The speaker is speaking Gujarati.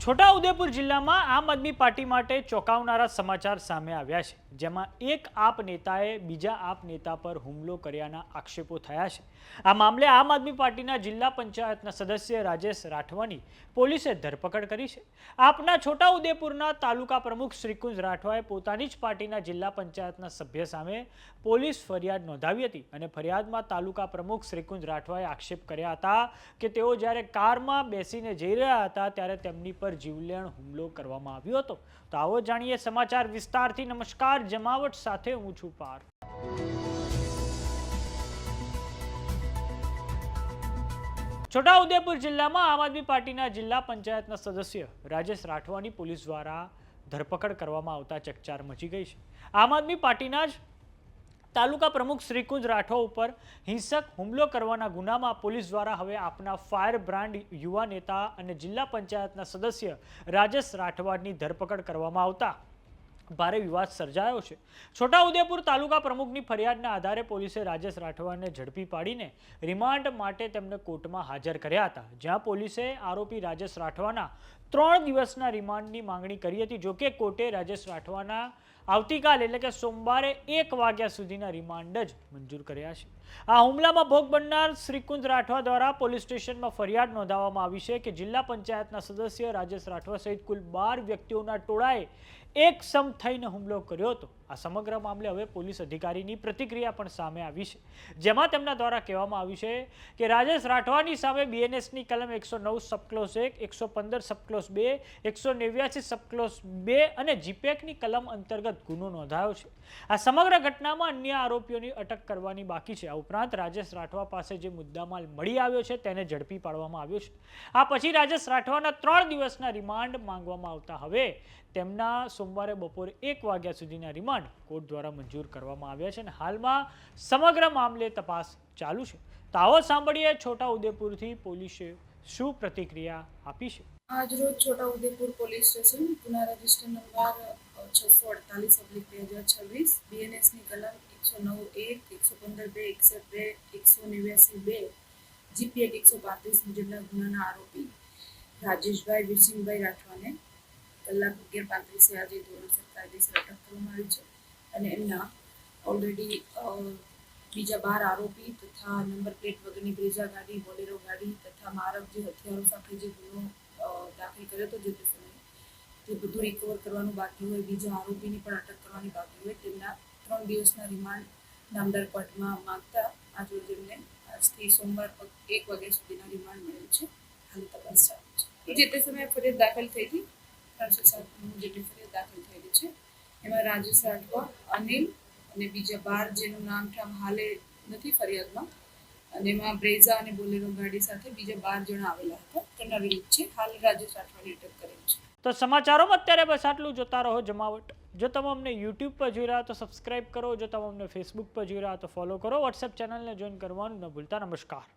છોટાઉદેપુર જિલ્લામાં આમ આદમી પાર્ટી માટે ચોંકાવનારા સમાચાર સામે આવ્યા છે, જેમાં એક આપ નેતાએ બીજા આપ નેતા પર હુમલો કર્યાના આક્ષેપો થયા છે। આ મામલે આમ આદમી પાર્ટીના જિલ્લા પંચાયતના સદસ્ય રાજેશ રાઠવાની પોલીસે ધરપકડ કરી છે। આપના છોટાઉદેપુરના તાલુકા પ્રમુખ શ્રીકુંજ રાઠવાએ પોતાની જ પાર્ટીના જિલ્લા પંચાયતના સભ્ય સામે પોલીસ ફરિયાદ નોંધાવી હતી અને ફરિયાદમાં તાલુકા પ્રમુખ શ્રીકુંજ રાઠવાએ આક્ષેપ કર્યા હતા કે તેઓ જ્યારે કારમાં બેસીને જઈ રહ્યા હતા ત્યારે તેમની પર જીવલેણ હુમલો કરવામાં આવ્યો હતો। તો આવો જાણીએ સમાચાર વિસ્તારથી। નમસ્કાર, જમાવટ સાથે હું છું પાર। છોટાઉદેપુર જિલ્લામાં આમ આદમી પાર્ટીના જિલ્લા પંચાયતના સદસ્ય રાજેશ રાઠવાની પોલીસ દ્વારા ધરપકડ કરવામાં આવતા ચકચાર મચી ગઈ છે। આમ આદમી પાર્ટીના જ તાલુકા પ્રમુખ શ્રીકુંજ રાઠવા ઉપર હિંસક હુમલો કરવાના ગુનામાં પોલીસ દ્વારા હવે આપના ફાયર બ્રાન્ડ યુવા નેતા અને જિલ્લા પંચાયતના સદસ્ય રાજેશ રાઠવાની ધરપકડ કરવામાં આવતા ભારે વિવાદ સર્જાયો છે। છોટાઉદેપુર તાલુકા પ્રમુખની ફરિયાદના આધારે પોલીસે રાજેશ રાઠવાને ઝડપી પાડીને રિમાન્ડ માટે તેમને કોર્ટમાં હાજર કર્યા હતા, જ્યાં પોલીસે આરોપી રાજેશ રાઠવાના 3 દિવસના રિમાન્ડની માંગણી કરી હતી। જોકે કોર્ટે રાજેશ રાઠવાના આવતીકાલ એટલે કે સોમવારે 1 વાગ્યા સુધીના રિમાન્ડ જ મંજૂર કર્યા છે। આ હુમલામાં ભોગ બનનાર શ્રીકુંજ રાઠવા દ્વારા પોલીસ સ્ટેશનમાં ફરિયાદ નોંધાવવામાં આવી છે કે જિલ્લા પંચાયતના સદસ્ય રાજેશ રાઠવા સહિત કુલ 12 વ્યક્તિઓના ટોળાએ એક સમ થઈને હુમલો કર્યો હતો। આ સમગ્ર મામલે હવે પોલીસ અધિકારીની પ્રતિક્રિયા પણ સામે આવી છે, જેમાં તેમના દ્વારા કહેવામાં આવ્યું છે કે રાજેશ રાઠવાની સામે બીએનએસની કલમ 109 સબક્લોઝ 1, 115 સબક્લોઝ 2, 189 સબક્લોઝ 2 અને જીપેકની કલમ અંતર્ગત ગુનો નોંધાયો છે। આ સમગ્ર ઘટનામાં અન્ય આરોપીઓની અટક કરવાની બાકી છે। આ ઉપરાંત રાજેશ રાઠવા પાસે જે મુદ્દામાલ મળી આવ્યો છે તેને ઝડપી પાડવામાં આવ્યો છે। આ પછી રાજેશ રાઠવાના 3 દિવસના રિમાન્ડ માંગવામાં આવતા હવે તેમના સોમવારે બપોરે 1 વાગ્યા સુધીના રિમાન્ડ કોર્ટ દ્વારા મંજૂર કરવામાં આવ્યા છે અને હાલમાં સમગ્ર મામલે તપાસ ચાલુ છે। તો આવો સાંભળીએ છોટાઉદેપુરથી પોલીસે શું પ્રતિક્રિયા આપી છે। આજ રોજ છોટાઉદેપુર પોલીસ સ્ટેશન ગુના રજિસ્ટર નંબર 648/2026 બીએનએસ ની કલમ 109(1), 115(2), 162, 189(2), જીપીએક 135 મુજબના ગુનાના આરોપી રાજેશભાઈ વીરસિંહભાઈ રાઠવાને કલાક 11:35 આજે ધોરણસર કાયદેસર અટક કરવામાં આવી છે અને એમના ઓલરેડી બીજા 12 આરોપી તથા નંબર પ્લેટ વગરની બ્રેઝા ગાડી, બોલેરો ગાડી તથા મારક જે હથિયારો સાથે જે ગુનો દાખલ કર્યો હતો જે તે સમયે તે બધું રિકવર કરવાનું બાકી હોય, બીજા આરોપીની પણ અટક કરવાની બાકી હોય, તેમના 3 દિવસના રિમાન્ડ નામદાર કોર્ટમાં માંગતા આજે તેમને આજથી સોમવાર 1 વાગ્યા સુધીના રિમાન્ડ મળેલ છે। હાલ તપાસ ચાલુ છે। જે તે સમયે ફરિયાદ દાખલ થઈ હતી 307 જેટલી ફરિયાદ દાખલ થયેલી છે। એમાં રાજેશ રાઠવા, અનિલ અને બીજા 12 જેનું નામ ઠામ હાલે નથી ફરિયાદમાં અને એમાં બ્રેઝા અને બોલેરો ગાડી સાથે બીજા 12 જણા આવેલા હતા, તેના વિરુદ્ધ છે। હાલ રાજેશ રાઠવાની અટક કરેલ છે। તો સમાચારોમાં અત્યારે બસ આટલું। જોતા રહો જમાવટ। જો તમે અમને યુટ્યુબ પર જોઈ રહ્યા તો સબસ્ક્રાઇબ કરો, જો તમે અમને ફેસબુક પર જોઈ રહ્યા તો ફોલો કરો, વોટ્સએપ ચેનલને જોઈન કરવાનું ન ભૂલતા। નમસ્કાર।